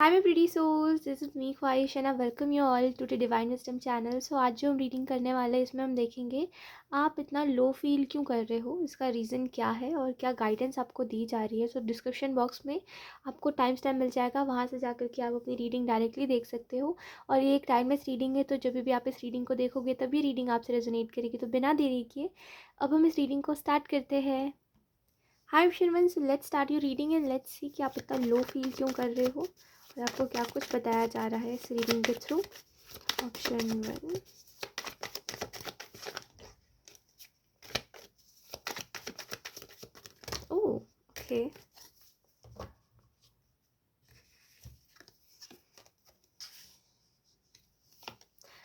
Hi my pretty souls, this is me ख्वाहिश and I welcome you all to the Divine Wisdom channel। So आज जो हम reading करने वाले हैं इसमें हम देखेंगे आप इतना लो फील क्यों कर रहे हो, इसका रीज़न क्या है और क्या गाइडेंस आपको दी जा रही है। सो डिस्क्रिप्शन बॉक्स में आपको टाइम स्टैम्प मिल जाएगा, वहाँ से जाकर के आप अपनी रीडिंग डायरेक्टली देख सकते हो। और ये एक टाइमलेस रीडिंग है, तो जब भी आप इस रीडिंग को देखोगे तभी रीडिंग आपसे रेजोनेट करेगी। तो बिना देरी किए अब हम इस रीडिंग को स्टार्ट करते हैं। Hi Shirvan, so let's start your reading and let's see कि आप इतना लो फील क्यों कर रहे हो और आपको क्या कुछ बताया जा रहा है इस रीडिंग के थ्रू। ऑप्शन 1, ओह ओके,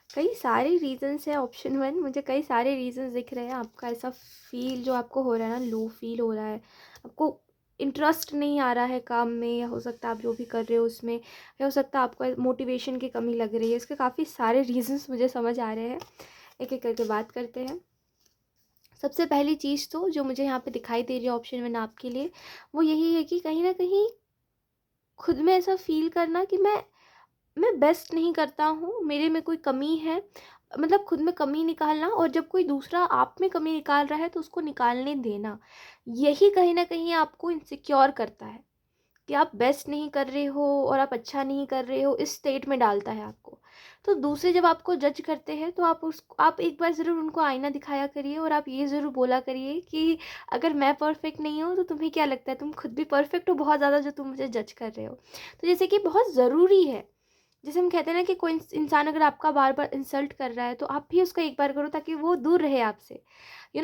कई सारे रीजंस है। ऑप्शन 1, मुझे कई सारे रीजंस दिख रहे हैं आपका ऐसा फील जो आपको हो रहा है ना, लो फील हो रहा है, आपको इंटरेस्ट नहीं आ रहा है काम में, या हो सकता है आप जो भी कर रहे हो उसमें, या हो सकता है आपको मोटिवेशन की कमी लग रही है। इसके काफ़ी सारे रीजंस मुझे समझ आ रहे हैं, एक एक करके बात करते हैं। सबसे पहली चीज़ तो जो मुझे यहाँ पे दिखाई दे रही है ऑप्शन 1 आपके लिए, वो यही है कि कहीं ना कहीं खुद में ऐसा फील करना कि मैं बेस्ट नहीं करता हूँ, मेरे में कोई कमी है। मतलब खुद में कमी निकालना, और जब कोई दूसरा आप में कमी निकाल रहा है तो उसको निकालने देना, यही कहीं ना कहीं आपको इनसिक्योर करता है कि आप बेस्ट नहीं कर रहे हो और आप अच्छा नहीं कर रहे हो, इस स्टेट में डालता है आपको। तो दूसरे जब आपको जज करते हैं तो आप एक बार ज़रूर उनको आईना दिखाया करिए और आप ये ज़रूर बोला करिए कि अगर मैं परफेक्ट नहीं हूँ तो तुम्हें क्या लगता है, तुम खुद भी परफेक्ट हो बहुत ज़्यादा जो तुम मुझे जज कर रहे हो। तो जैसे कि बहुत ज़रूरी है, जैसे हम कहते हैं ना कि कोई इंसान अगर आपका बार बार इंसल्ट कर रहा है तो आप भी उसका एक बार करो ताकि वो दूर रहे आपसे।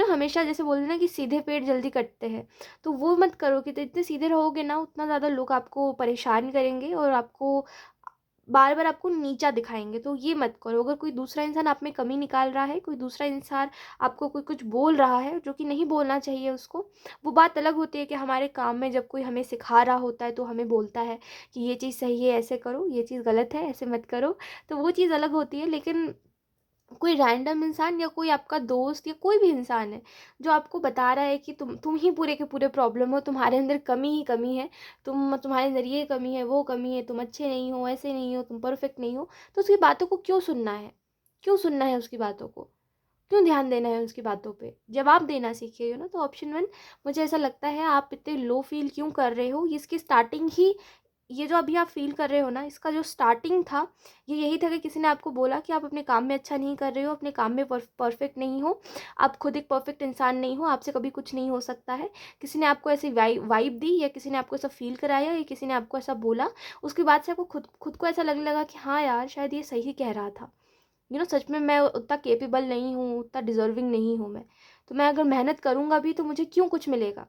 हमेशा जैसे बोलते हैं ना कि सीधे पेड़ जल्दी कटते हैं, तो वो मत करो कि तो इतने सीधे रहोगे ना उतना ज़्यादा लोग आपको परेशान करेंगे और आपको बार बार आपको नीचा दिखाएंगे। तो ये मत करो। अगर कोई दूसरा इंसान आप में कमी निकाल रहा है, कोई दूसरा इंसान आपको कोई कुछ बोल रहा है जो कि नहीं बोलना चाहिए उसको, वो बात अलग होती है कि हमारे काम में जब कोई हमें सिखा रहा होता है तो हमें बोलता है कि ये चीज़ सही है ऐसे करो, ये चीज़ गलत है ऐसे मत करो, तो वो चीज़ अलग होती है। लेकिन कोई रैंडम इंसान या कोई आपका दोस्त या कोई भी इंसान है जो आपको बता रहा है कि तुम ही पूरे के पूरे प्रॉब्लम हो, तुम्हारे अंदर कमी ही कमी है, तुम्हारे अंदर ये कमी है वो कमी है, तुम अच्छे नहीं हो ऐसे नहीं हो, तुम परफेक्ट नहीं हो, तो उसकी बातों को क्यों सुनना है? क्यों सुनना है उसकी बातों को? क्यों ध्यान देना है उसकी बातों पे? जवाब देना सीखिए। ना, तो ऑप्शन 1, मुझे ऐसा लगता है आप इतने लो फील क्यों कर रहे हो, इसकी स्टार्टिंग ही, ये जो अभी आप फ़ील कर रहे हो ना, इसका जो स्टार्टिंग था, ये यही था कि किसी ने आपको बोला कि आप अपने काम में अच्छा नहीं कर रहे हो, अपने काम में परफेक्ट नहीं हो, आप खुद एक परफेक्ट इंसान नहीं हो, आपसे कभी कुछ नहीं हो सकता है। किसी ने आपको ऐसी वाइब दी, या किसी ने आपको ऐसा फ़ील कराया, या किसी ने आपको ऐसा बोला, उसके बाद से आपको खुद खुद को ऐसा लगने लगा कि हाँ यार, शायद ये सही कह रहा था। सच में मैं उतना कैपेबल नहीं हूँ, उतना डिज़र्विंग नहीं हूँ मैं। तो मैं अगर मेहनत करूँगा भी तो मुझे क्यों कुछ मिलेगा?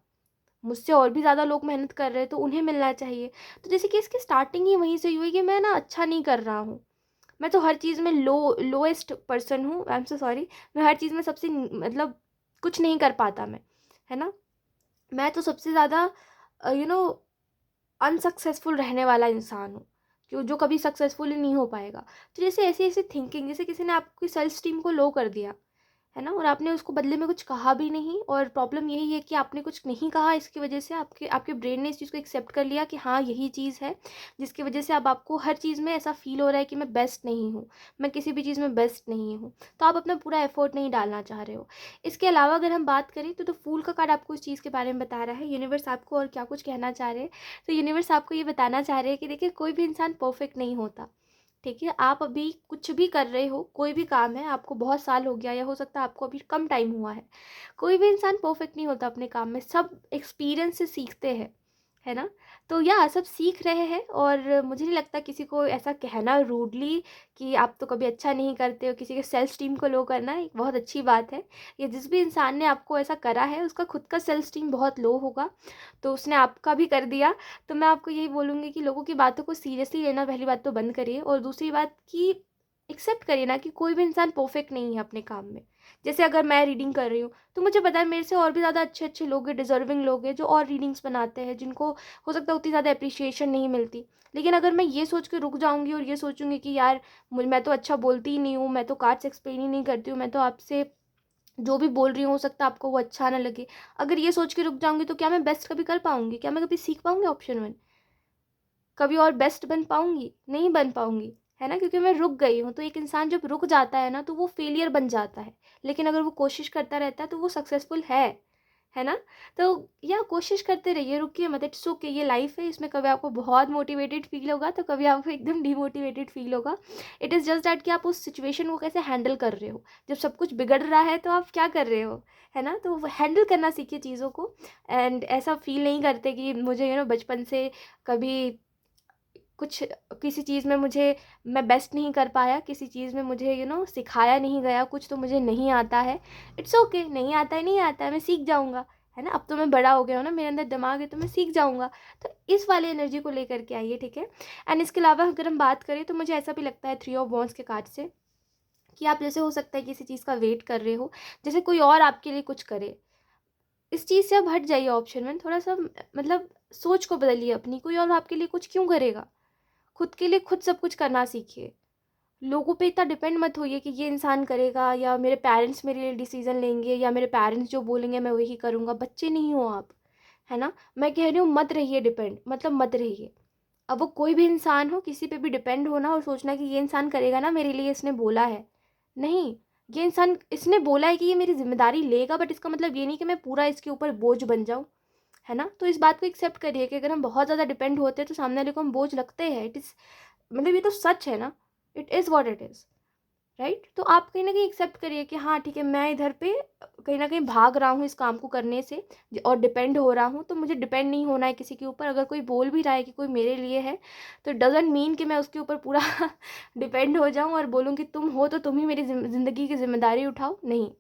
मुझसे और भी ज़्यादा लोग मेहनत कर रहे हैं तो उन्हें मिलना चाहिए। तो जैसे कि इसकी स्टार्टिंग ही वहीं से हुई कि मैं ना अच्छा नहीं कर रहा हूँ। मैं तो हर चीज़ में लोएस्ट पर्सन हूँ, आई एम सो सॉरी। मैं हर चीज़ में सबसे मतलब कुछ नहीं कर पाता मैं, है ना? मैं तो सबसे ज़्यादा यू नो अनसक्सेसफुल रहने वाला इंसान हूँ, जो कभी सक्सेसफुल ही नहीं हो पाएगा। तो जैसे ऐसी-ऐसी थिंकिंग, जैसे किसी ने आपकी सेल्फ एस्टीम को लो कर दिया, है ना? और आपने उसको बदले में कुछ कहा भी नहीं, और प्रॉब्लम यही है कि आपने कुछ नहीं कहा, इसकी वजह से आपके आपके ब्रेन ने इस चीज़ को एक्सेप्ट कर लिया कि हाँ, यही चीज़ है, जिसकी वजह से अब आपको हर चीज़ में ऐसा फ़ील हो रहा है कि मैं बेस्ट नहीं हूँ, मैं किसी भी चीज़ में बेस्ट नहीं हूँ। तो आप अपना पूरा एफ़र्ट नहीं डालना चाह रहे हो। इसके अलावा अगर हम बात करें तो फूल का कार्ड आपको इस चीज़ के बारे में बता रहा है, यूनिवर्स आपको और क्या कुछ कहना चाह रहे हैं। तो यूनिवर्स आपको ये बताना चाह रहे हैं कि देखिए, कोई भी इंसान परफेक्ट नहीं होता। ठीक है, आप अभी कुछ भी कर रहे हो, कोई भी काम है, आपको बहुत साल हो गया या हो सकता है आपको अभी कम टाइम हुआ है, कोई भी इंसान परफेक्ट नहीं होता अपने काम में, सब एक्सपीरियंस से सीखते हैं, है ना? तो या सब सीख रहे हैं, और मुझे नहीं लगता किसी को ऐसा कहना रूडली कि आप तो कभी अच्छा नहीं करते हो, किसी के सेल्फ स्टीम को लो करना एक बहुत अच्छी बात है। ये जिस भी इंसान ने आपको ऐसा करा है उसका खुद का सेल्फ स्टीम बहुत लो होगा, तो उसने आपका भी कर दिया। तो मैं आपको यही बोलूँगी कि लोगों की बातों को सीरियसली लेना पहली बात तो बंद करिए, और दूसरी बात कि एक्सेप्ट करिए ना कि कोई भी इंसान परफेक्ट नहीं है अपने काम में। जैसे अगर मैं रीडिंग कर रही हूँ तो मुझे पता है मेरे से और भी ज़्यादा अच्छे अच्छे लोग हैं, डिजर्विंग लोग हैं जो और रीडिंग्स बनाते हैं, जिनको हो सकता है उतनी ज़्यादा अप्रिशिएशन नहीं मिलती। लेकिन अगर मैं ये सोच के रुक जाऊँगी और ये सोचूंगी कि यार मैं तो अच्छा बोलती ही नहीं हूँ, मैं तो कार्ड्स एक्सप्लेन ही नहीं करती हूँ, मैं तो आपसे जो भी बोल रही हूँ हो सकता है आपको वो अच्छा ना लगे, अगर ये सोच के रुक जाऊंगी तो क्या मैं बेस्ट कभी कर पाऊंगी? क्या मैं कभी सीख पाऊंगी? ऑप्शन 1, कभी और बेस्ट बन पाऊँगी? नहीं बन पाऊँगी, है ना? क्योंकि मैं रुक गई हूँ। तो एक इंसान जब रुक जाता है ना, तो वो फेलियर बन जाता है। लेकिन अगर वो कोशिश करता रहता है तो वो सक्सेसफुल है ना? तो या कोशिश करते रहिए, रुकिए मत, इट्स ओके, ये लाइफ़ है, इसमें कभी आपको बहुत मोटिवेटेड फ़ील होगा, तो कभी आपको एकदम डिमोटिवेटेड फ़ील होगा। इट इज़ जस्ट दैट कि आप उस सिचुएशन को कैसे हैंडल कर रहे हो। जब सब कुछ बिगड़ रहा है तो आप क्या कर रहे हो, है ना? तो हैंडल करना सीखिए चीज़ों को। एंड ऐसा फ़ील नहीं करते कि मुझे बचपन से कभी कुछ किसी चीज़ में मुझे मैं बेस्ट नहीं कर पाया, किसी चीज़ में मुझे सिखाया नहीं गया, कुछ तो मुझे नहीं आता है। इट्स ओके, नहीं आता है, नहीं आता है, मैं सीख जाऊँगा, है ना? अब तो मैं बड़ा हो गया हूँ ना, मेरे अंदर दिमाग है, तो मैं सीख जाऊँगा। तो इस वाली एनर्जी को लेकर के आइए, ठीक है? एंड इसके अलावा अगर हम बात करें तो मुझे ऐसा भी लगता है थ्री ऑफ वॉन्ड्स के कार्ड से कि आप जैसे हो सकता है किसी चीज़ का वेट कर रहे हो, जैसे कोई और आपके लिए कुछ करे। इस चीज़ से अब हट जाइए ऑप्शन में, थोड़ा-सा मतलब सोच को बदलिए अपनी, कोई और आपके लिए कुछ क्यों करेगा? खुद के लिए खुद सब कुछ करना सीखिए। लोगों पे इतना डिपेंड मत होइए कि ये इंसान करेगा या मेरे पेरेंट्स मेरे लिए डिसीज़न लेंगे या मेरे पेरेंट्स जो बोलेंगे मैं वही करूँगा। बच्चे नहीं हो आप, है ना? मैं कह रही हूँ मत रहिए डिपेंड, मतलब मत रहिए। अब वो कोई भी इंसान हो, किसी पे भी डिपेंड होना और सोचना कि ये इंसान करेगा ना मेरे लिए, इसने बोला है। नहीं, ये इंसान इसने बोला है कि ये मेरी ज़िम्मेदारी लेगा, बट इसका मतलब ये नहीं कि मैं पूरा इसके ऊपर बोझ बन जाऊँ, है ना? तो इस बात को एक्सेप्ट करिए कि अगर हम बहुत ज़्यादा डिपेंड होते हैं तो सामने वाले को हम बोझ लगते हैं। इट इज़ मतलब ये तो सच है ना, it is what it is, right? तो आप कहीं न कहीं एक्सेप्ट करिए कि हाँ, ठीक है, मैं इधर पे कहीं न कहीं भाग रहा हूँ इस काम को करने से और डिपेंड हो रहा हूँ, तो मुझे डिपेंड नहीं होना है किसी के ऊपर। अगर कोई बोल भी रहा है कि कोई मेरे लिए है, तो इट डज़न्ट मीन कि मैं उसके ऊपर पूरा डिपेंड हो जाऊँ और बोलूँ कि तुम हो तो तुम ही मेरी ज़िंदगी की ज़िम्मेदारी उठाओ। नहीं,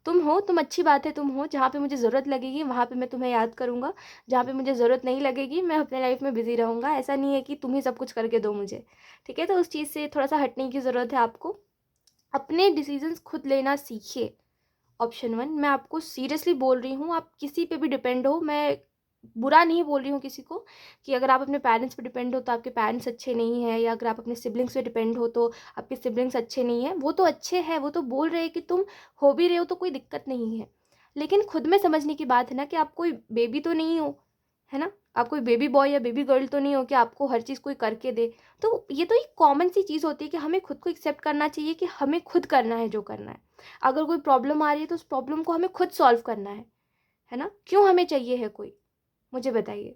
तुम हो, तुम अच्छी बात है, तुम हो, जहाँ पे मुझे ज़रूरत लगेगी वहाँ पे मैं तुम्हें याद करूँगा, जहाँ पे मुझे ज़रूरत नहीं लगेगी मैं अपने लाइफ़ में बिज़ी रहूँगा। ऐसा नहीं है कि तुम ही सब कुछ करके दो मुझे, ठीक है? तो उस चीज़ से थोड़ा-सा हटने की ज़रूरत है आपको। अपने डिसीज़न्स खुद लेना सीखिए। ऑप्शन 1 मैं आपको सीरियसली बोल रही हूँ, आप किसी पे भी डिपेंड हो, मैं बुरा नहीं बोल रही हूँ किसी को कि अगर आप अपने पेरेंट्स पे डिपेंड हो तो आपके पेरेंट्स अच्छे नहीं हैं, या अगर आप अपने सिबलिंग्स पे डिपेंड हो तो आपके सिबलिंग्स अच्छे नहीं हैं। वो तो अच्छे हैं, वो तो बोल रहे हैं कि तुम हो भी रहे हो तो कोई दिक्कत नहीं है। लेकिन खुद में समझने की बात है ना कि आप कोई बेबी तो नहीं हो, है ना? आप कोई बेबी बॉय या बेबी गर्ल तो नहीं हो कि आपको हर चीज़ कोई करके दे। तो ये तो एक कॉमन सी चीज़ होती है कि हमें खुद को एक्सेप्ट करना चाहिए कि हमें खुद करना है जो करना है। अगर कोई प्रॉब्लम आ रही है तो उस प्रॉब्लम को हमें खुद सॉल्व करना है ना? क्यों हमें चाहिए है कोई? मुझे बताइए।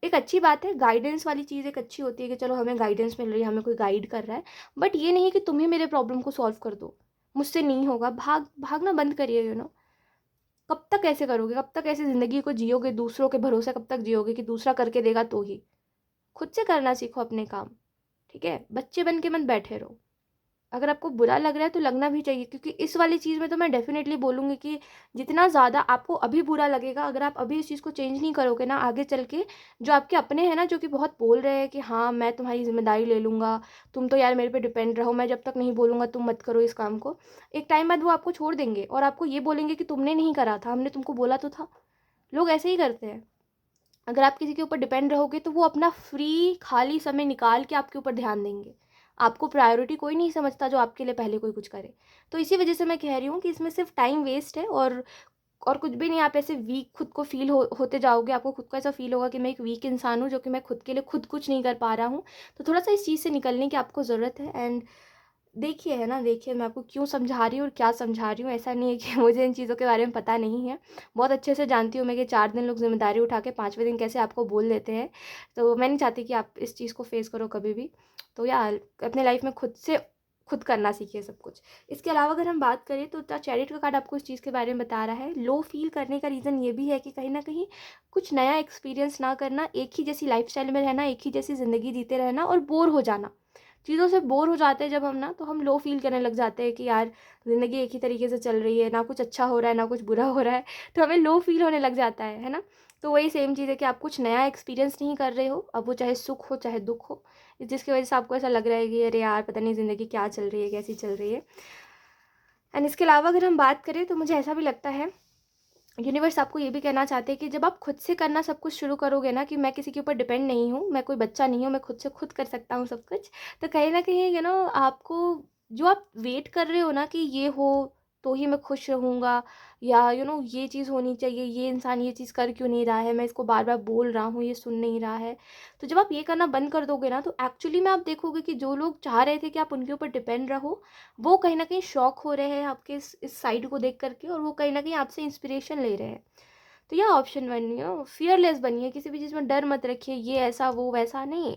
एक अच्छी बात है, गाइडेंस वाली चीज़ एक अच्छी होती है कि चलो हमें गाइडेंस मिल रही है, हमें कोई गाइड कर रहा है। बट ये नहीं कि तुम ही मेरे प्रॉब्लम को सॉल्व कर दो। मुझसे नहीं होगा, भागना बंद करिए कब तक ऐसे करोगे? कब तक ऐसे ज़िंदगी को जियोगे? दूसरों के भरोसे कब तक जियोगे कि दूसरा करके देगा तो ही? खुद से करना सीखो अपने काम, ठीक है? बच्चे बन के मत बैठे रहो। अगर आपको बुरा लग रहा है तो लगना भी चाहिए, क्योंकि इस वाली चीज़ में तो मैं डेफ़िनेटली बोलूँगी कि जितना ज़्यादा आपको अभी बुरा लगेगा, अगर आप अभी इस चीज़ को चेंज नहीं करोगे ना, आगे चल के जो आपके अपने हैं ना, जो कि बहुत बोल रहे हैं कि हाँ, मैं तुम्हारी ज़िम्मेदारी ले लूँगा, तुम तो यार मेरे पे डिपेंड रहो, मैं जब तक नहीं बोलूँगा तुम मत करो इस काम को। एक टाइम बाद वो आपको छोड़ देंगे और आपको ये बोलेंगे कि तुमने नहीं करा था, हमने तुमको बोला तो था। लोग ऐसे ही करते हैं। अगर आप किसी के ऊपर डिपेंड रहोगे तो वो अपना फ्री खाली समय निकाल के आपके ऊपर ध्यान देंगे। आपको प्रायोरिटी कोई नहीं समझता जो आपके लिए पहले कोई कुछ करे। तो इसी वजह से मैं कह रही हूँ कि इसमें सिर्फ टाइम वेस्ट है और कुछ भी नहीं। आप ऐसे वीक खुद को फ़ील हो होते जाओगे, आपको खुद को ऐसा फ़ील होगा कि मैं एक वीक इंसान हूँ जो कि मैं खुद के लिए खुद कुछ नहीं कर पा रहा हूँ। तो थोड़ा-सा इस चीज़ से निकलने की आपको ज़रूरत है। एंड देखिए, है ना, देखिए मैं आपको क्यों समझा रही हूँ और क्या समझा रही हूँ। ऐसा नहीं है कि मुझे इन चीज़ों के बारे में पता नहीं है। बहुत अच्छे से जानती हूँ मैं कि 4 दिन लोग ज़िम्मेदारी उठा के 5वें दिन कैसे आपको बोल देते हैं। तो मैं नहीं चाहती कि आप इस चीज़ को फ़ेस करो कभी भी। तो या अपने लाइफ़ में खुद से खुद करना सीखिए सब कुछ। इसके अलावा अगर हम बात करें तो चैरिट का कार्ड आपको इस चीज़ के बारे में बता रहा है। लो फ़ील करने का रीज़न ये भी है कि कहीं न कहीं कुछ नया एक्सपीरियंस ना करना, एक ही जैसी लाइफ़स्टाइल में रहना, एक ही जैसी ज़िंदगी जीते रहना और बोर हो जाना। चीज़ों से बोर हो जाते हैं जब हम ना, तो हम लो फ़ील करने लग जाते हैं कि यार ज़िंदगी एक ही तरीके से चल रही है, ना कुछ अच्छा हो रहा है, ना कुछ बुरा हो रहा है, तो हमें लो फ़ील होने लग जाता है ना? तो वही सेम चीज़ है कि आप कुछ नया एक्सपीरियंस नहीं कर रहे हो, अब वो चाहे सुख हो, चाहे दुःख हो, जिसकी वजह से आपको ऐसा लग रहा है कि अरे यार पता नहीं ज़िंदगी क्या चल रही है, कैसी चल रही है। एंड इसके अलावा अगर हम बात करें तो मुझे ऐसा भी लगता है यूनिवर्स आपको ये भी कहना चाहते हैं कि जब आप खुद से करना सब कुछ शुरू करोगे ना, कि मैं किसी के ऊपर डिपेंड नहीं हूँ, मैं कोई बच्चा नहीं हूँ, मैं खुद से खुद कर सकता हूँ सब कुछ, तो कहीं न कहीं आपको जो आप वेट कर रहे हो ना कि ये हो, तो ही मैं खुश रहूँगा, या ये चीज़ होनी चाहिए, ये इंसान ये चीज़ कर क्यों नहीं रहा है, मैं इसको बार बार बोल रहा हूँ, ये सुन नहीं रहा है। तो जब आप ये करना बंद कर दोगे ना, तो एक्चुअली में आप देखोगे कि जो लोग चाह रहे थे कि आप उनके ऊपर डिपेंड रहो, वो कहीं ना कहीं शॉक हो रहे हैं आपके इस साइड को देख करके, और वो कहीं ना कहीं आपसे इंस्पिरेशन ले रहे हैं। तो यह ऑप्शन वन, फियरलेस बनिए, किसी भी चीज़ में डर मत रखिए, ये ऐसा वो वैसा नहीं।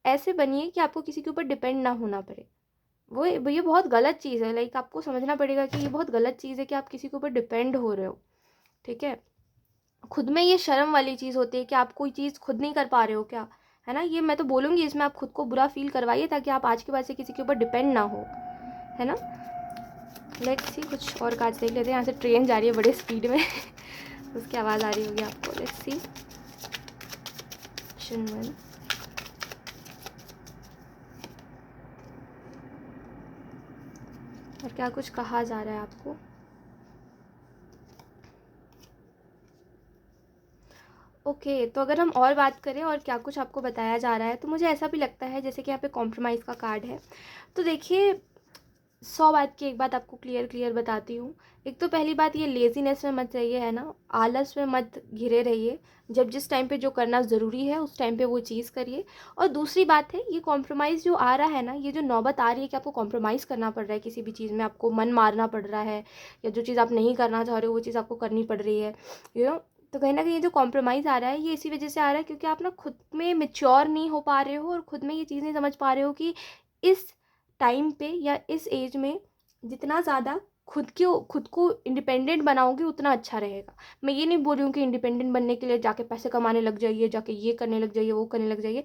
ऐसे बनिए कि आपको किसी के ऊपर डिपेंड ना होना पड़े। वो ये बहुत गलत चीज़ है, लाइक आपको समझना पड़ेगा कि ये बहुत गलत चीज़ है कि आप किसी के ऊपर डिपेंड हो रहे हो। ठीक है, खुद में ये शर्म वाली चीज़ होती है कि आप कोई चीज़ खुद नहीं कर पा रहे हो क्या, है ना। ये मैं तो बोलूँगी, इसमें आप खुद को बुरा फील करवाइए ताकि आप आज के बाद से किसी के ऊपर डिपेंड ना हो, है ना। लेट्स सी, कुछ और कार्ड्स देख लेते हैं। यहाँ से ट्रेन जा रही है बड़े स्पीड में उसकी आवाज़ आ रही होगी आपको। लेट्स सी, ऑप्शन वन, और क्या कुछ कहा जा रहा है आपको। ओके, तो अगर हम और बात करें और क्या कुछ आपको बताया जा रहा है, तो मुझे ऐसा भी लगता है जैसे कि यहाँ पे कॉम्प्रोमाइज़ का कार्ड है। तो देखिए, 100 बात की एक बात आपको क्लियर बताती हूँ। एक तो पहली बात, ये लेज़ीनेस में मत रहिए, है ना, आलस में मत घिरे रहिए। जब जिस टाइम पे जो करना ज़रूरी है उस टाइम पे वो चीज़ करिए। और दूसरी बात है, ये कॉम्प्रोमाइज़ जो आ रहा है ना, ये जो नौबत आ रही है कि आपको कॉम्प्रोमाइज़ करना पड़ रहा है किसी भी चीज़ में, आपको मन मारना पड़ रहा है, या जो चीज़ आप नहीं करना चाह रहे हो वो चीज़ आपको करनी पड़ रही है, तो कहीं ना कहीं ये जो कॉम्प्रोमाइज़ आ रहा है, ये इसी वजह से आ रहा है क्योंकि आप ना खुद में मेच्योर नहीं हो पा रहे हो, और खुद में ये चीज़ नहीं समझ पा रहे हो कि इस टाइम पे या इस एज में जितना ज़्यादा खुद को इंडिपेंडेंट बनाओगे उतना अच्छा रहेगा। मैं ये नहीं बोल रही हूँ कि इंडिपेंडेंट बनने के लिए जाके पैसे कमाने लग जाइए, जाके ये करने लग जाइए, वो करने लग जाइए।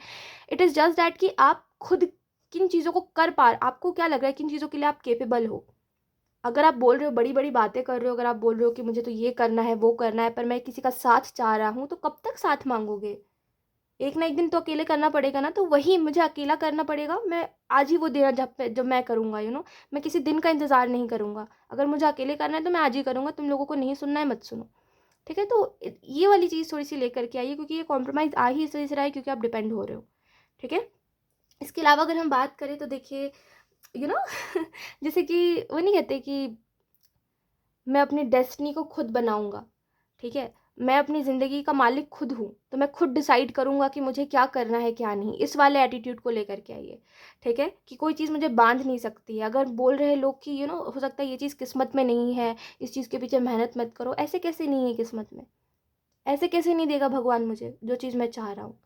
इट इज़ जस्ट दैट कि आप खुद किन चीज़ों को कर पा, आपको क्या लग रहा है किन चीज़ों के लिए आप केपेबल हो। अगर आप बोल रहे हो, बड़ी बड़ी बातें कर रहे हो, अगर आप बोल रहे हो कि मुझे तो ये करना है वो करना है, पर मैं किसी का साथ चाह रहा हूँ, तो कब तक साथ मांगोगे। एक ना एक दिन तो अकेले करना पड़ेगा ना। तो वही मुझे अकेला करना पड़ेगा, मैं आज ही वो देना जब मैं करूँगा, मैं किसी दिन का इंतज़ार नहीं करूँगा। अगर मुझे अकेले करना है तो मैं आज ही करूँगा, तुम लोगों को नहीं सुनना है मत सुनो। ठीक है, तो ये वाली चीज़ थोड़ी सी लेकर के आइए, क्योंकि ये कॉम्प्रोमाइज़ आ ही इस वजह से रहा है क्योंकि आप डिपेंड हो रहे हो। ठीक है, इसके अलावा अगर हम बात करें तो देखिए, यू नो जैसे कि वो नहीं कहते कि मैं अपनी डेस्टिनी को खुद बनाऊंगा। ठीक है, मैं अपनी ज़िंदगी का मालिक खुद हूँ, तो मैं खुद डिसाइड करूँगा कि मुझे क्या करना है क्या नहीं। इस वाले एटीट्यूड को लेकर के आइए। ठीक है, कि कोई चीज़ मुझे बांध नहीं सकती है। अगर बोल रहे हैं लोग कि हो सकता है ये चीज़ किस्मत में नहीं है, इस चीज़ के पीछे मेहनत मत करो, ऐसे कैसे नहीं है किस्मत में। ऐसे कैसे नहीं देगा भगवान मुझे जो चीज़ मैं चाह रहा हूँ।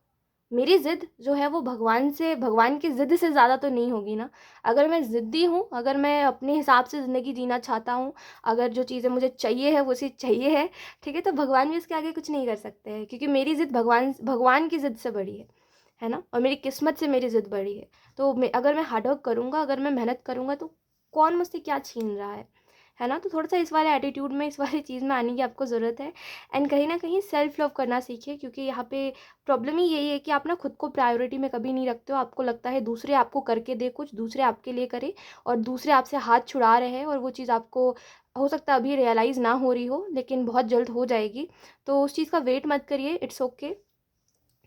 मेरी ज़िद जो है वो भगवान की ज़िद से ज़्यादा तो नहीं होगी ना। अगर मैं ज़िद्दी हूँ, अगर मैं अपने हिसाब से ज़िंदगी जीना चाहता हूँ, अगर जो चीज़ें मुझे चाहिए है वो चीज़ चाहिए है, ठीक है, तो भगवान भी इसके आगे कुछ नहीं कर सकते हैं, क्योंकि मेरी ज़िद भगवान की ज़िद से बड़ी है ना, और मेरी किस्मत से मेरी ज़िद बड़ी है। तो अगर मैं हार्डवर्क करूँगा, अगर मैं मेहनत करूँगा, तो कौन मुझसे क्या छीन रहा है ना। तो थोड़ा सा इस वाले एटीट्यूड में, इस वाली चीज़ में आने की आपको ज़रूरत है। एंड कहीं ना कहीं सेल्फ लव करना सीखिए, क्योंकि यहाँ पे प्रॉब्लम ही यही है कि आप ना खुद को प्रायोरिटी में कभी नहीं रखते हो। आपको लगता है दूसरे आपको करके दे, कुछ दूसरे आपके लिए करे, और दूसरे आपसे हाथ छुड़ा रहे हैं, और वो चीज़ आपको हो सकता है अभी रियलाइज़ ना हो रही हो, लेकिन बहुत जल्द हो जाएगी। तो उस चीज़ का वेट मत करिए, इट्स ओके।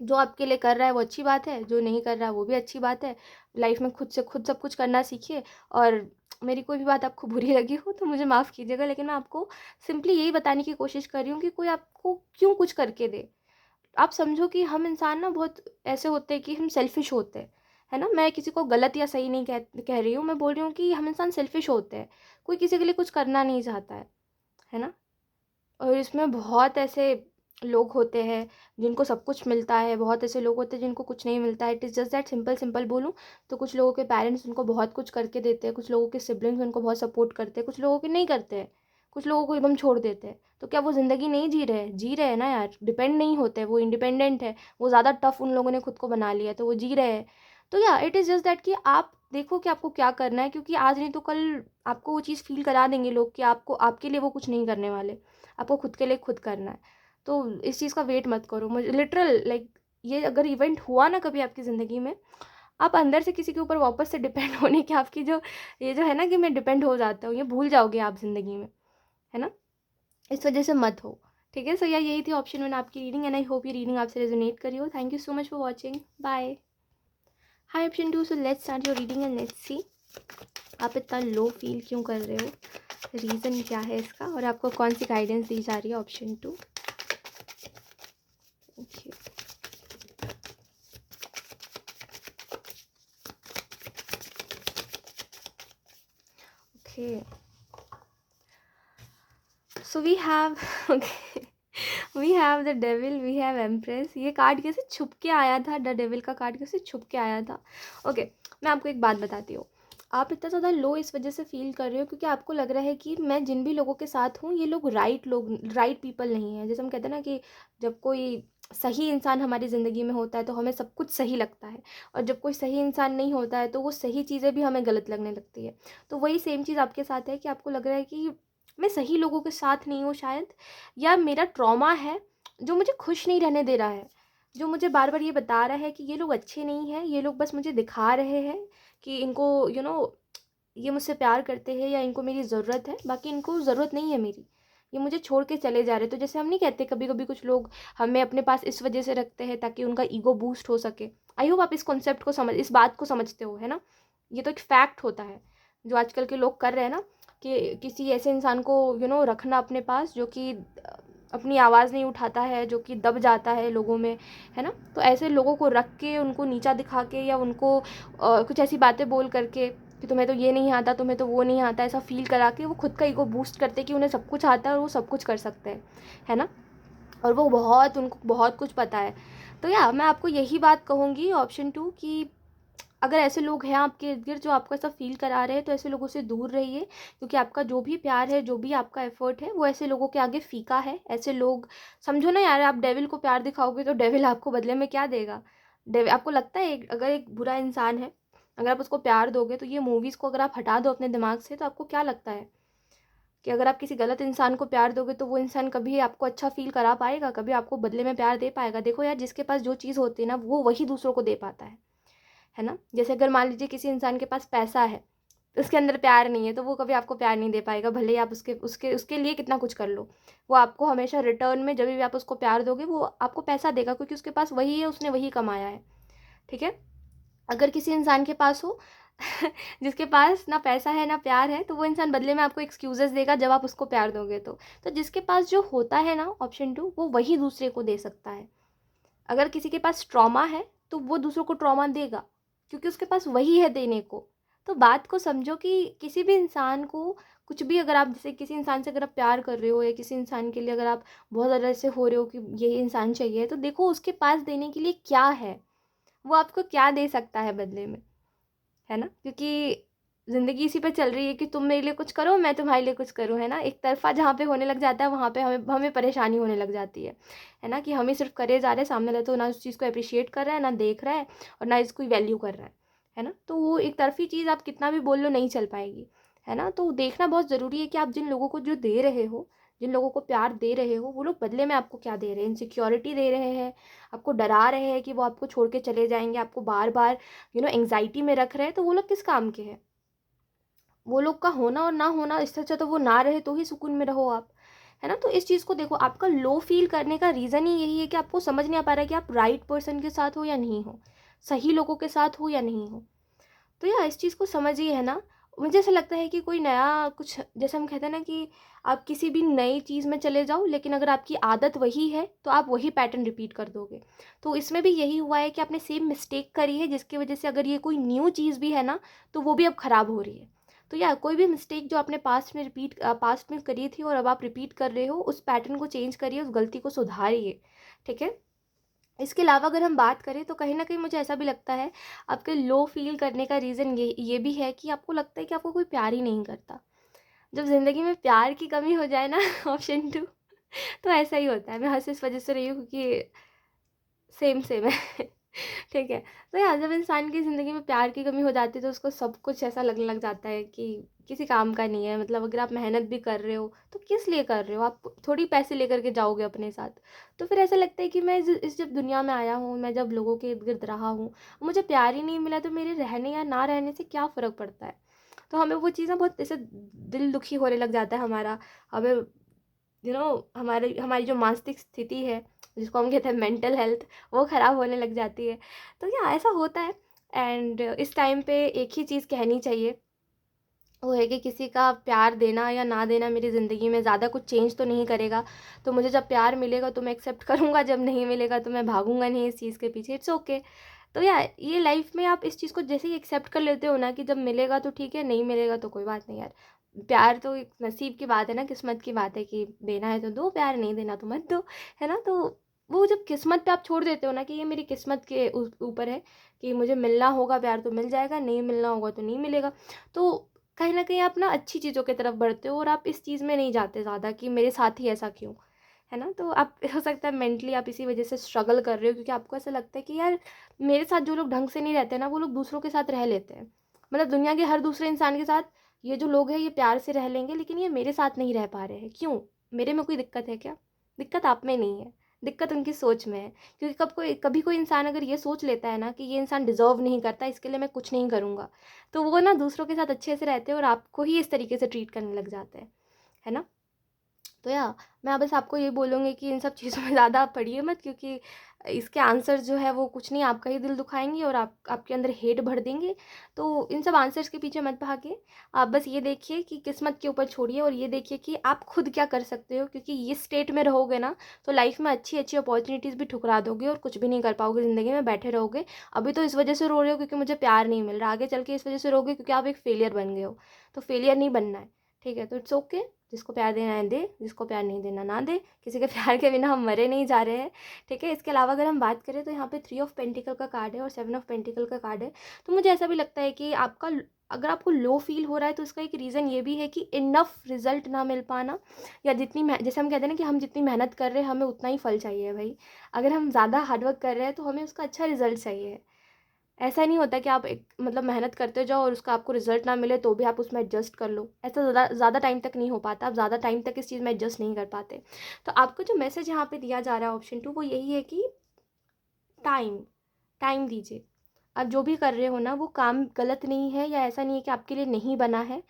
जो आपके लिए कर रहा है वो अच्छी बात है, जो नहीं कर रहा है वो भी अच्छी बात है। लाइफ में खुद से खुद सब कुछ करना सीखिए। और मेरी कोई भी बात आपको बुरी लगी हो तो मुझे माफ़ कीजिएगा, लेकिन मैं आपको सिंपली यही बताने की कोशिश कर रही हूँ कि कोई आपको क्यों कुछ करके दे। आप समझो कि हम इंसान ना बहुत ऐसे होते हैं कि हम सेल्फिश होते हैं, है ना। मैं किसी को गलत या सही नहीं कह रही हूँ, मैं बोल रही हूँ कि हम इंसान सेल्फिश होते हैं। कोई किसी के लिए कुछ करना नहीं चाहता है ना। और इसमें बहुत ऐसे लोग होते हैं जिनको सब कुछ मिलता है, बहुत ऐसे लोग होते हैं जिनको कुछ नहीं मिलता है। It is just that simple simple बोलूँ तो कुछ लोगों के पेरेंट्स उनको बहुत कुछ करके देते हैं, कुछ लोगों के सिबलिंग्स उनको बहुत सपोर्ट करते हैं, कुछ लोगों के नहीं करते हैं, कुछ लोगों को एकदम छोड़ देते हैं। तो क्या वो ज़िंदगी नहीं जी रहे हैं ना यार, डिपेंड नहीं होते, वो इंडिपेंडेंट है। वो ज़्यादा टफ उन लोगों ने खुद को बना लिया है, तो वो जी रहे हैं। तो या इट इज़ जस्ट दैट कि आप देखो कि आपको क्या करना है, क्योंकि आज नहीं तो कल आपको वो चीज़ फील करा देंगे लोग कि आपके लिए वो कुछ नहीं करने वाले। आपको खुद के लिए खुद करना है। तो इस चीज़ का वेट मत करो। मुझे लिटरल लाइक, ये अगर इवेंट हुआ ना कभी आपकी ज़िंदगी में, आप अंदर से किसी के ऊपर वापस से डिपेंड होने की आपकी जो ये जो है ना कि मैं डिपेंड हो जाता हूँ, ये भूल जाओगे आप ज़िंदगी में, है ना। इस वजह से मत हो। ठीक है, सो यार यही थी ऑप्शन 1 आपकी रीडिंग, एंड आई होप ये रीडिंग आपसे रेजोनेट करी हो। Thank you so much for watching, bye. Hi option 2, so let's start your reading and let's see आप इतना लो फील क्यों कर रहे हो, रीज़न क्या है इसका, और आपको कौन सी गाइडेंस दी जा रही है। Option 2। Okay, okay, so we have okay, we have the devil, we have empress. ये कार्ड कैसे छुप के आया था, द डेविल का कार्ड कैसे छुप के आया था। ओके, मैं आपको एक बात बताती हूँ। आप इतना ज़्यादा लो इस वजह से फील कर रहे हो क्योंकि आपको लग रहा है कि मैं जिन भी लोगों के साथ हूँ ये लोग राइट पीपल नहीं है। जैसे हम कहते हैं ना कि जब कोई सही इंसान हमारी ज़िंदगी में होता है तो हमें सब कुछ सही लगता है, और जब कोई सही इंसान नहीं होता है तो वो सही चीज़ें भी हमें गलत लगने लगती है। तो वही सेम चीज़ आपके साथ है कि आपको लग रहा है कि मैं सही लोगों के साथ नहीं हूँ शायद, या मेरा ट्रॉमा है जो मुझे खुश नहीं रहने दे रहा है, जो मुझे बार बार ये बता रहा है कि ये लोग अच्छे नहीं हैं, ये लोग बस मुझे दिखा रहे हैं कि इनको ये मुझसे प्यार करते हैं या इनको मेरी ज़रूरत है, बाकी इनको ज़रूरत नहीं है मेरी, ये मुझे छोड़ के चले जा रहे हैं। तो जैसे हम नहीं कहते, कभी कभी कुछ लोग हमें अपने पास इस वजह से रखते हैं ताकि उनका ईगो बूस्ट हो सके। आई होप आप इस कॉन्सेप्ट को इस बात को समझते हो, है ना। ये तो एक फैक्ट होता है जो आजकल के लोग कर रहे हैं ना, कि किसी ऐसे इंसान को रखना अपने पास जो कि अपनी आवाज़ नहीं उठाता है, जो कि दब जाता है लोगों में, है ना। तो ऐसे लोगों को रख के उनको नीचा दिखा के या उनको कुछ ऐसी बातें बोल करके कि तुम्हें तो ये नहीं आता, तुम्हें तो वो नहीं आता, ऐसा फील करा के वो खुद का ईगो बूस्ट करते कि उन्हें सब कुछ आता है और वो सब कुछ कर सकते हैं, है ना। और वो उनको बहुत कुछ पता है। तो मैं आपको यही बात कहूँगी, ऑप्शन 2, कि अगर ऐसे लोग हैं आपके इर्द गिर्द जो आपको ऐसा फील करा रहे हैं तो ऐसे लोगों से दूर रहिए, क्योंकि आपका जो भी प्यार है, जो भी आपका एफर्ट है, वो ऐसे लोगों के आगे फीका है। ऐसे लोग, समझो ना यार, आप डेविल को प्यार दिखाओगे तो डेविल आपको बदले में क्या देगा। डेविल आपको लगता है अगर एक बुरा इंसान है, अगर आप उसको प्यार दोगे, तो ये मूवीज़ को अगर आप हटा दो अपने दिमाग से, तो आपको क्या लगता है कि अगर आप किसी गलत इंसान को प्यार दोगे तो वो इंसान कभी आपको अच्छा फील करा पाएगा, कभी आपको बदले में प्यार दे पाएगा। देखो यार, जिसके पास जो चीज़ होती है ना, वो वही दूसरों को दे पाता है ना। जैसे अगर मान लीजिए किसी इंसान के पास पैसा है, उसके अंदर प्यार नहीं है, तो वो कभी आपको प्यार नहीं दे पाएगा, भले ही आप उसके उसके उसके लिए कितना कुछ कर लो। वो आपको हमेशा रिटर्न में, जब भी आप उसको प्यार दोगे, वो आपको पैसा देगा, क्योंकि उसके पास वही है, उसने वही कमाया है। ठीक है। अगर किसी इंसान के पास हो जिसके पास ना पैसा है ना प्यार है, तो वो इंसान बदले में आपको एक्सक्यूजेस देगा जब आप उसको प्यार दोगे। तो जिसके पास जो होता है ना, ऑप्शन 2, वो वही दूसरे को दे सकता है। अगर किसी के पास ट्रॉमा है तो वो दूसरों को ट्रॉमा देगा, क्योंकि उसके पास वही है देने को। तो बात को समझो कि किसी भी इंसान को कुछ भी, अगर आप जैसे किसी इंसान से अगर आप प्यार कर रहे हो, या किसी इंसान के लिए अगर आप बहुत ज़्यादा ऐसे हो रहे हो कि ये इंसान चाहिए, तो देखो उसके पास देने के लिए क्या है, वो आपको क्या दे सकता है बदले में, है ना। क्योंकि ज़िंदगी इसी पे चल रही है कि तुम मेरे लिए कुछ करो, मैं तुम्हारे लिए कुछ करूँ, है ना। एक तरफ़ा जहाँ पे होने लग जाता है, वहाँ पे हमें हमें परेशानी होने लग जाती है ना, कि हम ही सिर्फ करे जा रहे हैं, सामने वाला तो ना उस चीज़ को अप्रिशिएट कर रहा है, ना देख रहा है, और ना इसको वैल्यू कर रहा है ना। तो वो एक तरफ़ी चीज़ आप कितना भी बोल लो, नहीं चल पाएगी, है ना। तो देखना बहुत ज़रूरी है कि आप जिन लोगों को जो दे रहे हो, जिन लोगों को प्यार दे रहे हो, वो लोग बदले में आपको क्या दे रहे हैं। इनसिक्योरिटी दे रहे हैं, आपको डरा रहे हैं कि वो आपको छोड़ के चले जाएंगे, आपको बार बार एंग्जाइटी में रख रहे हैं, तो वो लोग किस काम के हैं। वो लोग का होना और ना होना, इससे अच्छा तो वो ना रहे, तो ही सुकून में रहो आप, है ना। तो इस चीज़ को देखो, आपका लो फील करने का रीज़न ही यही है कि आपको समझ नहीं आ पा रहा है कि आप राइट पर्सन के साथ हो या नहीं हो, सही लोगों के साथ हो या नहीं हो। तो इस चीज़ को समझिए, है ना। मुझे ऐसा लगता है कि कोई नया कुछ, जैसे हम कहते हैं ना कि आप किसी भी नई चीज़ में चले जाओ, लेकिन अगर आपकी आदत वही है तो आप वही पैटर्न रिपीट कर दोगे। तो इसमें भी यही हुआ है कि आपने सेम मिस्टेक करी है, जिसकी वजह से अगर ये कोई न्यू चीज़ भी है ना, तो वो भी अब ख़राब हो रही है। तो कोई भी मिस्टेक जो आपने पास्ट में करी थी और अब आप रिपीट कर रहे हो, उस पैटर्न को चेंज करिए, उस गलती को सुधारिए। ठीक है। इसके अलावा अगर हम बात करें तो कहीं न कहीं मुझे ऐसा भी लगता है, आपके लो फ़ील करने का रीज़न ये भी है कि आपको लगता है कि आपको कोई प्यार ही नहीं करता। जब ज़िंदगी में प्यार की कमी हो जाए ना ऑप्शन 2, तो ऐसा ही होता है। मैं हँस इस वज़ह से रही हूँ क्योंकि सेम सेम है। ठीक है। तो जब इंसान की ज़िंदगी में प्यार की कमी हो जाती है तो उसको सब कुछ ऐसा लगने लग जाता है कि किसी काम का नहीं है। मतलब अगर आप मेहनत भी कर रहे हो तो किस लिए कर रहे हो, आप थोड़ी पैसे लेकर के जाओगे अपने साथ। तो फिर ऐसा लगता है कि मैं इस जब दुनिया में आया हूँ, मैं जब लोगों के इर्द गिर्द रहा हूँ, मुझे प्यार ही नहीं मिला, तो मेरे रहने या ना रहने से क्या फ़र्क पड़ता है। तो हमें वो चीज़ ना बहुत ऐसे दिल दुखी होने लग जाता है हमारा। हमें हमारी हमारी जो मानसिक स्थिति है, जिसको हम कहते हैं मेंटल हेल्थ, वो ख़राब होने लग जाती है। तो ऐसा होता है। एंड इस टाइम पे एक ही चीज़ कहनी चाहिए वो है कि किसी का प्यार देना या ना देना मेरी ज़िंदगी में ज़्यादा कुछ चेंज तो नहीं करेगा। तो मुझे जब प्यार मिलेगा तो मैं एक्सेप्ट करूँगा, जब नहीं मिलेगा तो मैं भागूँगा नहीं इस चीज़ के पीछे, इट्स ओके। तो या ये लाइफ़ में आप इस चीज़ को जैसे ही एक्सेप्ट कर लेते हो ना कि जब मिलेगा तो ठीक है, नहीं मिलेगा तो कोई बात नहीं यार। प्यार तो एक नसीब की बात है ना, किस्मत की बात है कि देना है तो दो, प्यार नहीं देना तो मत दो, है ना? तो वो जब किस्मत पे आप छोड़ देते हो ना कि ये मेरी किस्मत के ऊपर है कि मुझे मिलना होगा प्यार तो मिल जाएगा, नहीं मिलना होगा तो नहीं मिलेगा। तो कहीं न कहीं आप ना अच्छी चीज़ों की तरफ बढ़ते हो और आप इस चीज़ में नहीं जाते ज़्यादा कि मेरे साथ ही ऐसा क्यों, है ना? तो आप हो सकता है मेंटली आप इसी वजह से स्ट्रगल कर रहे हो क्योंकि आपको ऐसा लगता है कि यार मेरे साथ जो लोग ढंग से नहीं रहते ना, वो लोग दूसरों के साथ रह लेते हैं। मतलब दुनिया के हर दूसरे इंसान के साथ ये जो लोग हैं ये प्यार से रह लेंगे, लेकिन ये मेरे साथ नहीं रह पा रहे हैं, क्यों? मेरे में कोई दिक्कत है क्या? दिक्कत आप में नहीं है, दिक्कत उनकी सोच में है। क्योंकि कभी कोई इंसान अगर ये सोच लेता है ना कि ये इंसान डिज़र्व नहीं करता, इसके लिए मैं कुछ नहीं करूँगा, तो वो ना दूसरों के साथ अच्छे से रहते हैं और आपको ही इस तरीके से ट्रीट करने लग जाते हैं, है ना? तो मैं बस आपको ये बोलूँगी कि इन सब चीज़ों में ज़्यादा आप पड़िए मत, क्योंकि इसके आंसर जो है वो कुछ नहीं, आपका ही दिल दुखाएँगे और आपके अंदर हेट भर देंगे। तो इन सब आंसर्स के पीछे मत भागिए। आप बस ये देखिए कि किस्मत के ऊपर छोड़िए और ये देखिए कि आप खुद क्या कर सकते हो, क्योंकि ये स्टेट में रहोगे ना तो लाइफ़ में अच्छी-अच्छी अपॉर्च्युनिटीज़ भी ठुकरा दोगे और कुछ भी नहीं कर पाओगे ज़िंदगी में, बैठे रहोगे। अभी तो इस वजह से रो रहे हो क्योंकि मुझे प्यार नहीं मिल रहा, आगे चल के इस वजह से रोगे क्योंकि आप एक फेलियर बन गए हो। तो फेलियर नहीं बनना है, ठीक है? तो इट्स ओके। जिसको प्यार देना है दे, जिसको प्यार नहीं देना ना दे। किसी के प्यार के बिना हम मरे नहीं जा रहे हैं, ठीक है? इसके अलावा अगर हम बात करें तो यहाँ पे 3 ऑफ पेंटिकल का कार्ड है और 7 ऑफ पेंटिकल का कार्ड है। तो मुझे ऐसा भी लगता है कि अगर आपको लो फ़ील हो रहा है तो इसका एक रीज़न ये भी है कि इनफ रिज़ल्ट ना मिल पाना, या जैसे हम कहते हैं ना कि हम जितनी मेहनत कर रहे हैं हमें उतना ही फल चाहिए भाई। अगर हम ज़्यादा हार्ड वर्क कर रहे हैं तो हमें उसका अच्छा रिज़ल्ट चाहिए। ऐसा नहीं होता कि आप एक मतलब मेहनत करते जाओ और उसका आपको रिज़ल्ट ना मिले तो भी आप उसमें एडजस्ट कर लो। ऐसा ज़्यादा ज़्यादा टाइम तक नहीं हो पाता, आप ज़्यादा टाइम तक इस चीज़ में एडजस्ट नहीं कर पाते। तो आपको जो मैसेज यहाँ पे दिया जा रहा है ऑप्शन 2, वो यही है कि टाइम, टाइम दीजिए। आप जो भी कर रहे हो ना वो काम गलत नहीं है या ऐसा नहीं है कि आपके लिए नहीं बना है।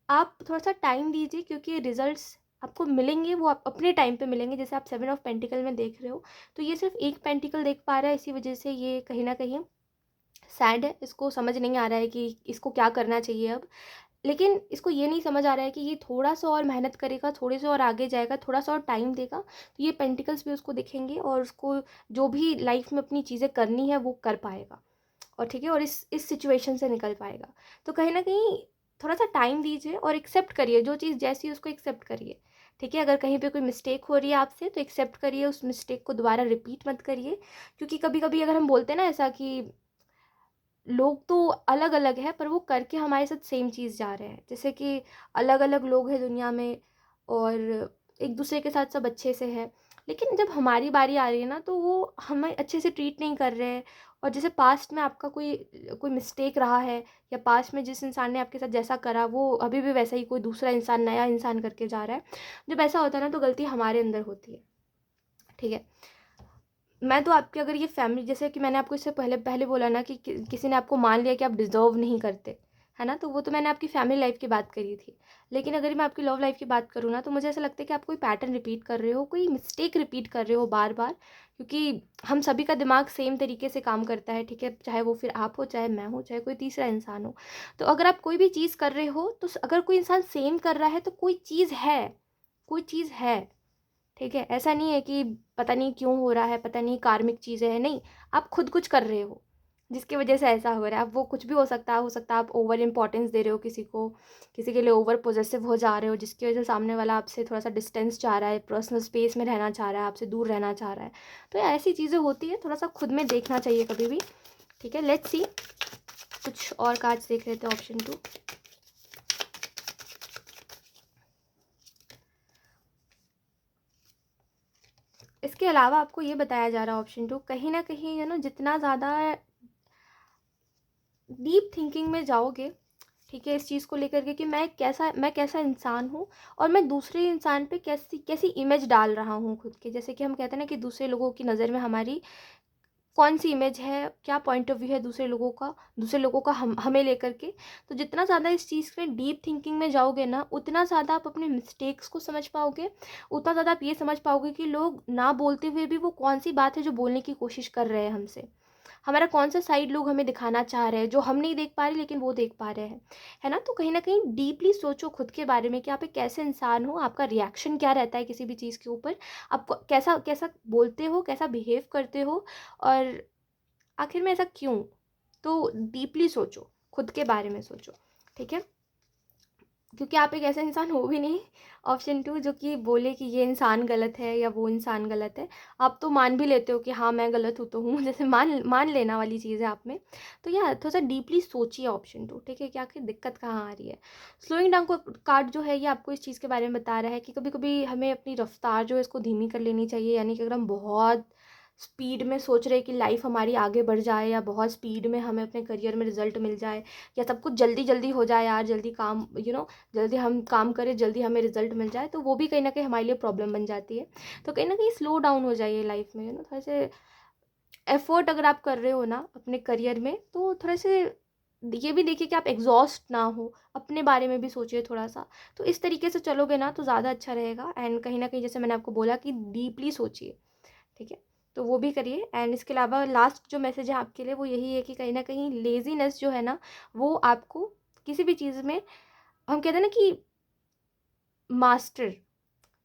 आप थोड़ा-सा टाइम दीजिए क्योंकि रिज़ल्ट्स आपको मिलेंगे, वो आप अपने टाइम पे मिलेंगे। जैसे आप 7 ऑफ पेंटिकल में देख रहे हो, तो ये सिर्फ़ एक पेंटिकल देख पा रहा है, इसी वज़ह से ये कहीं न कहीं सैड है, इसको समझ नहीं आ रहा है कि इसको क्या करना चाहिए अब। लेकिन इसको ये नहीं समझ आ रहा है कि ये थोड़ा-सा और मेहनत करेगा, थोड़े से और आगे जाएगा, थोड़ा-सा और टाइम देगा, तो ये पेंटिकल्स भी उसको दिखेंगे और उसको जो भी लाइफ़ में अपनी चीज़ें करनी है वो कर पाएगा। और ठीक है, और इस सिचुएशन से निकल पाएगा। तो कहीं न कहीं थोड़ा-सा टाइम दीजिए और एक्सेप्ट करिए, जो चीज़ जैसी है उसको एक्सेप्ट करिए, ठीक है? अगर कहीं पे कोई मिस्टेक हो रही है आपसे तो एक्सेप्ट करिए, उस मिस्टेक को दोबारा रिपीट मत करिए। क्योंकि कभी-कभी अगर हम बोलते हैं ना ऐसा कि लोग तो अलग-अलग हैं, पर वो करके हमारे साथ सेम चीज़ जा रहे हैं। जैसे कि अलग-अलग लोग हैं दुनिया में और एक-दूसरे के साथ सब अच्छे से हैं। लेकिन जब हमारी बारी आ रही है ना, तो वो हमें अच्छे से ट्रीट नहीं कर रहे हैं। और जैसे पास्ट में आपका कोई कोई मिस्टेक रहा है या पास्ट में जिस इंसान ने आपके साथ जैसा करा, वो अभी भी वैसा ही कोई दूसरा इंसान, नया इंसान करके जा रहा है। जब ऐसा होता है ना, तो गलती हमारे अंदर होती है, ठीक है? मैं तो आपकी अगर ये फैमिली, जैसे कि मैंने आपको इससे पहले पहले बोला ना कि किसी ने आपको मान लिया कि आप डिज़र्व नहीं करते, है ना? तो वो तो मैंने आपकी फैमिली लाइफ़ की बात करी थी। लेकिन अगर मैं आपकी लव लाइफ़ की बात करूँ ना, तो मुझे ऐसा लगता है कि आप कोई पैटर्न रिपीट कर रहे हो, कोई मिस्टेक रिपीट कर रहे हो बार-बार। क्योंकि हम सभी का दिमाग सेम तरीके से काम करता है, ठीक है? चाहे वो फिर आप हो, चाहे मैं हूँ, चाहे कोई तीसरा इंसान हो। तो अगर आप कोई भी चीज़ कर रहे हो, तो अगर कोई इंसान सेम कर रहा है तो कोई चीज़ है, कोई चीज़ है। ठीक है? ऐसा नहीं है कि पता नहीं क्यों हो रहा है, पता नहीं कार्मिक चीज़ें हैं, नहीं, आप खुद कुछ कर रहे हो, जिसकी वजह से ऐसा हो रहा है। अब वो कुछ भी हो सकता है आप ओवर इम्पोर्टेंस दे रहे हो किसी को, किसी के लिए ओवर पॉसेसिव हो जा रहे हो, जिसकी वजह से सामने वाला आपसे थोड़ा-सा डिस्टेंस चाह रहा है, पर्सनल स्पेस में रहना चाह रहा है, आपसे दूर रहना चाह रहा है। तो ये ऐसी चीज़ें होती हैं, थोड़ा-सा खुद में देखना चाहिए कभी भी, ठीक है? लेट्स सी, कुछ और कार्ड्स देख लेते हैं, ऑप्शन 2। इसके अलावा आपको ये बताया जा रहा है ऑप्शन 2, कहीं न कहीं जितना ज़्यादा डीप थिंकिंग में जाओगे, ठीक है, इस चीज़ को लेकर के कि मैं कैसा इंसान हूँ और मैं दूसरे इंसान पे कैसी कैसी इमेज डाल रहा हूँ खुद की। जैसे कि हम कहते हैं ना कि दूसरे लोगों की नज़र में हमारी कौन-सी इमेज है, क्या पॉइंट ऑफ व्यू है दूसरे लोगों का हमें लेकर के। तो जितना ज़्यादा इस चीज़ में डीप थिंकिंग में जाओगे ना, उतना ज़्यादा आप अपने मिस्टेक्स को समझ पाओगे, उतना ज़्यादा आप ये समझ पाओगे कि लोग ना बोलते हुए भी वो कौन-सी बात है जो बोलने की कोशिश कर रहे हैं हमसे। हमारा कौन सा साइड लोग हमें दिखाना चाह रहे हैं जो हम नहीं देख पा रहे लेकिन वो देख पा रहे हैं, है ना। तो कहीं ना कहीं डीपली सोचो खुद के बारे में कि आप एक कैसे इंसान हो, आपका रिएक्शन क्या रहता है किसी भी चीज़ के ऊपर, आप कैसा कैसा बोलते हो, कैसा बिहेव करते हो, और आखिर में ऐसा क्यों। तो डीपली सोचो, खुद के बारे में सोचो, ठीक है। क्योंकि आप एक ऐसा इंसान हो भी नहीं, ऑप्शन 2, जो कि बोले कि ये इंसान गलत है या वो इंसान गलत है। आप तो मान भी लेते हो कि हाँ मैं गलत हूँ तो हूँ, जैसे मान मान लेना वाली चीज़ है आप में। तो या थोड़ा सा डीपली सोचिए ऑप्शन 2, ठीक है, कि आखिर दिक्कत कहाँ आ रही है। स्लोइंग डाउन को कार्ड जो है ये आपको इस चीज़ के बारे में बता रहा है कि कभी कभी हमें अपनी रफ्तार जो है इसको धीमी कर लेनी चाहिए। यानी कि अगर हम बहुत स्पीड में सोच रहे हैं कि लाइफ हमारी आगे बढ़ जाए, या बहुत स्पीड में हमें अपने करियर में रिजल्ट मिल जाए, या सब कुछ जल्दी जल्दी हो जाए यार, जल्दी काम जल्दी हम काम करें, जल्दी हमें रिजल्ट मिल जाए, तो वो भी कहीं ना कहीं हमारे लिए प्रॉब्लम बन जाती है। तो कहीं ना कहीं स्लो डाउन हो जाइए लाइफ में, थोड़ा से एफर्ट अगर आप कर रहे हो ना अपने करियर में, तो थोड़ा से ये भी देखिए कि आप एग्जॉस्ट ना हो, अपने बारे में भी सोचिए थोड़ा सा। तो इस तरीके से चलोगे ना तो ज़्यादा अच्छा रहेगा। एंड कहीं ना कहीं जैसे मैंने आपको बोला कि डीपली सोचिए, ठीक है, तो वो भी करिए। एंड इसके अलावा लास्ट जो मैसेज है आपके लिए वो यही है कि कहीं ना कहीं लेजीनेस जो है ना, वो आपको किसी भी चीज़ में, हम कहते हैं ना कि मास्टर,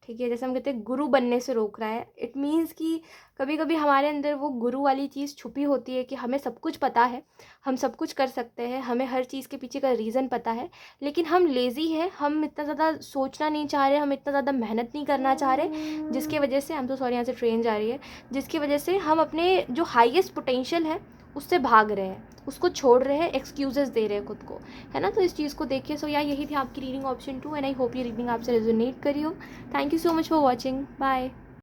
ठीक है, जैसे हम कहते हैं गुरु बनने से रोक रहा है। इट मीन्स कि कभी कभी हमारे अंदर वो गुरु वाली चीज़ छुपी होती है कि हमें सब कुछ पता है, हम सब कुछ कर सकते हैं, हमें हर चीज़ के पीछे का रीज़न पता है, लेकिन हम लेज़ी हैं, हम इतना ज़्यादा सोचना नहीं चाह रहे, हम इतना ज़्यादा मेहनत नहीं करना चाह रहे, जिसकी वजह से, हम तो सॉरी यहाँ से ट्रेन जा रही है, जिसकी वजह से हम अपने जो हाईएस्ट पोटेंशियल है उससे भाग रहे हैं, उसको छोड़ रहे हैं, एक्सक्यूजेस दे रहे हैं खुद को, है ना। तो इस चीज़ को देखिए। सो या यही थी आपकी reading option 2, and I hope ये रीडिंग आपसे रेजोनेट करी हो। Thank you so much for watching, bye.